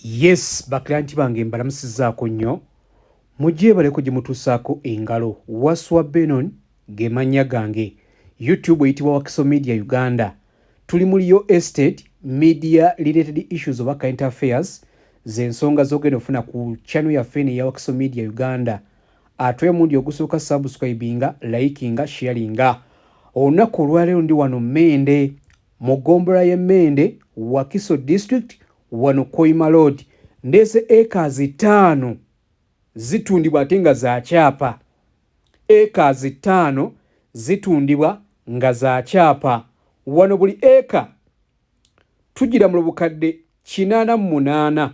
Yes, baklanti bange mbalamusizaako nnyo. Mujeebaleko gye mutuusaako engalo. Waswa Benon ge mannya gange. YouTube eyitibwa Wakiso Media Uganda. Tuli mu Lyo Estate Media Related Issues oba Current Affairs z'ensonga z'ogenda ofuna ku channel yaffe eno eya Wakiso Media Uganda. Ate omundi ogusooka subscribinga, likinga, sharinga. Olunaku olwaleero ndi wano Mende, mu ggombolola y'e Mende, Wakiso District, wano Koima Road. Ndese acres 5 zitundibwa ate nga za kyapa. Acres 5 zitundibwa nga za kyapa. Wano buli eka tugira mu bukadde 88.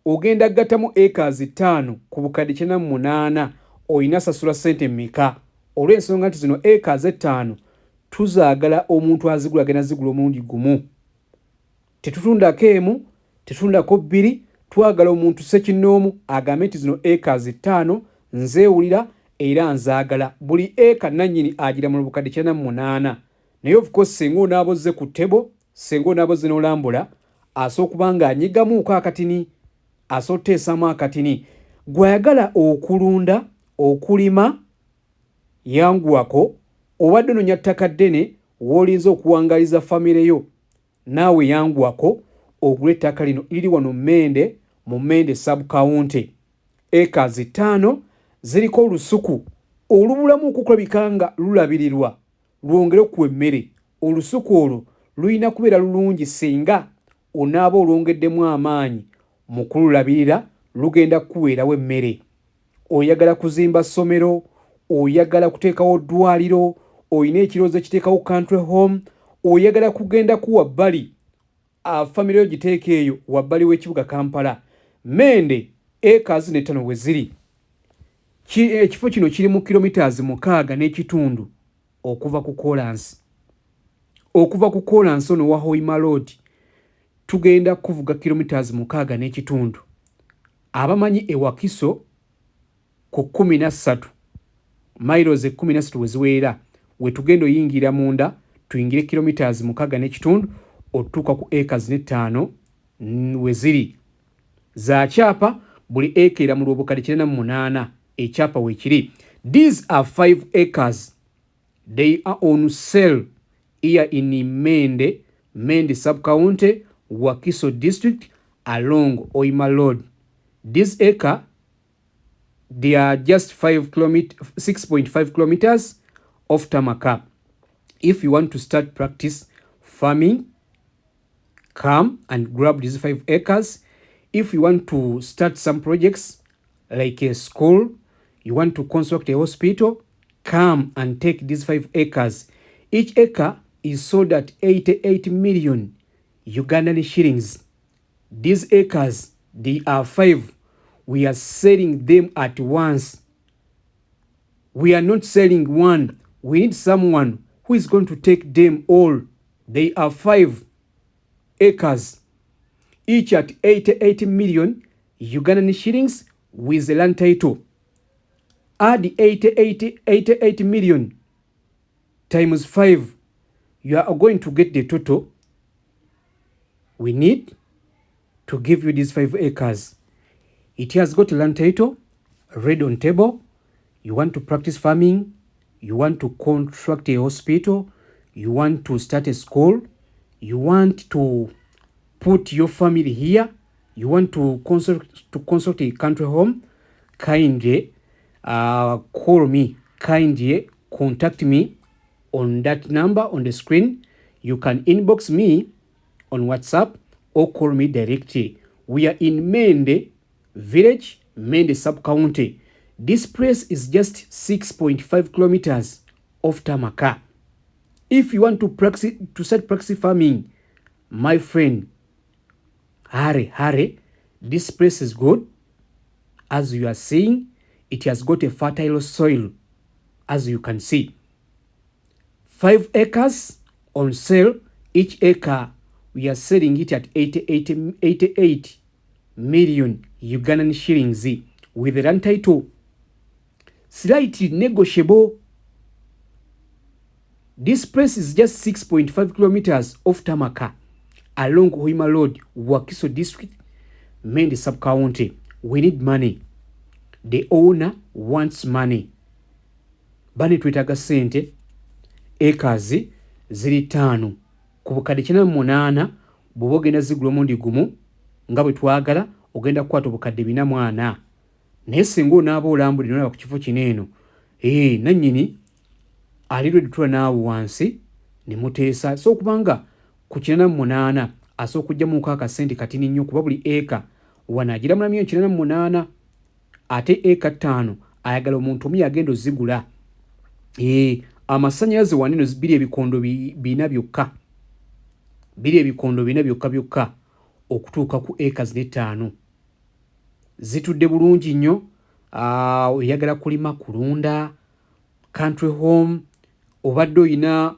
Ogenda gattamu acres 5 ku bukadde 88 oyina sasula sente mmeka. Olw'ensonga nti zino acres 5 tuzaagala omuntu azigula agenda zigula omulundi gumu. Tetutundako emu, tetundako bbiri, twagala omuntu ssekinnoomu agambe nti zino acres 5 nzeewulira era nzaagala. Buli eka nannyini agira mu bukadde 88. Naye of course singa onaabozze ku ttebo, singa onaabozze n'olambula, asobola okuba ng'anyigamuuko akatini, asobola oteesaamu akatini. Gw'ayagala okulunda, okulima, yanguwako, obadde onoonya ttaka ddene w'olinza okuwangaliza famire yo, naawe yanguwako ogula ettaka lino liri wano Mende, mu Mende sub-county. Acres 5 ziriko olusuku olubulamu okukulabika nga lulabirirwa lwongere okuwa emmere. Olusuku olwo lulina kubeera lulungi singa onaaba olwongeddemu amaanyi mu kululabirira, lugenda kukuweerawo emmere. Oyagala kuzimba ssomero, oyagala kuteekawo ddwaliro, oyina ekirowoozo ekiteekawo country home, oyagala kugenda ku wabbali famire yo giteeka eyo wabbali w'ekibuga Kampala. Mende acres 5 we ziri. Ekifo kino kiri mu kilometers 6.5 okuva ku Kolansi. Okuva ku Kolansi ono wa Hoima Road tugenda kuvuga kilometers 6.5. Abamanyi e Wakiso ku 13 miles 13 we ziweera, we tugenda oyingira munda tuyingire kilometers 6.5 otuuka ku acres 5 we ziri. Za kyapa buli eka era mu lw'obukadde 48 ekyapa weekiri. These are 5 acres. They are on sale here in Mende sub-county, Wakiso district along Hoima Road. This acre, they are just 6.5 kilometers off Tamaka. If you want to start practice farming, come and grab these 5 acres. If you want to start some projects like a school, you want to construct a hospital, come and take these 5 acres. Each acre is sold at 88 million Ugandan shillings. These acres, they are 5. We are selling them at once. We are not selling one. We need someone who is going to take them all. They are 5 acres, each at 88 million Ugandan shillings with the land title. Add the 88 million times 5. You are going to get the total we need to give you these 5 acres. It has got a land title, read on table. You want to practice farming, you want to construct a hospital, you want to start a school, you want to put your family here, you want to construct a country home, kindly call me, kindly contact me on that number on the screen. You can inbox me on WhatsApp or call me directly. We are in Mende village, Mende sub-county. This place is just 6.5 kilometers off Tamaka. If you want to start practice farming, my friend, hurry. This place is good. As you are seeing, it has got a fertile soil, as you can see. 5 acres on sale. Each acre, we are selling it at 88 million Ugandan shillings with the land title slightly negotiable. This place is just 6.5 kilometers off Tamaka along Hoima Road, Wakiso district. Mende sub-county, we need money. The owner wants money. Bani twetaaga ssente. Acres ziri 5 ku bukadde 48 bw'oba ogenda zigula omundi gumu nga bwe twagala ogenda kukwata obukadde 44. Naye singa onaaba olambulira n'olaba ku kifo kino eno nannyini ali lwe dutula naawe wansi ne muteesa so okubanga ku 48 asooka okugyamuko akasente katini nnyo kuba buli eka wano agira mu $8,000 ate eka 5 ayagala omuntu omu yagenda ozigula. Amasannyalaze waneno biri ebikondo 4 byokka. Biri ebikondo 4 byokka okutuuka ku acres 5. Zitudde bulungi nnyo. Oyagala kulima kulunda country home obadde oyina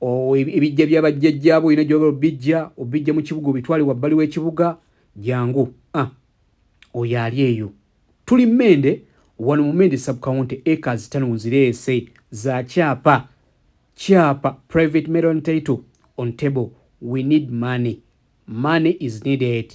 ebijja by'abajjajjaabo oyina gy'ogala obijja mu kibuga obitwale wabbali w'ekibuga jangu oyo ali eyo. Tuli Mende wano mu Mende sub-county acres 5 zireese za kyapa private melon title on table. We need money. Money is needed.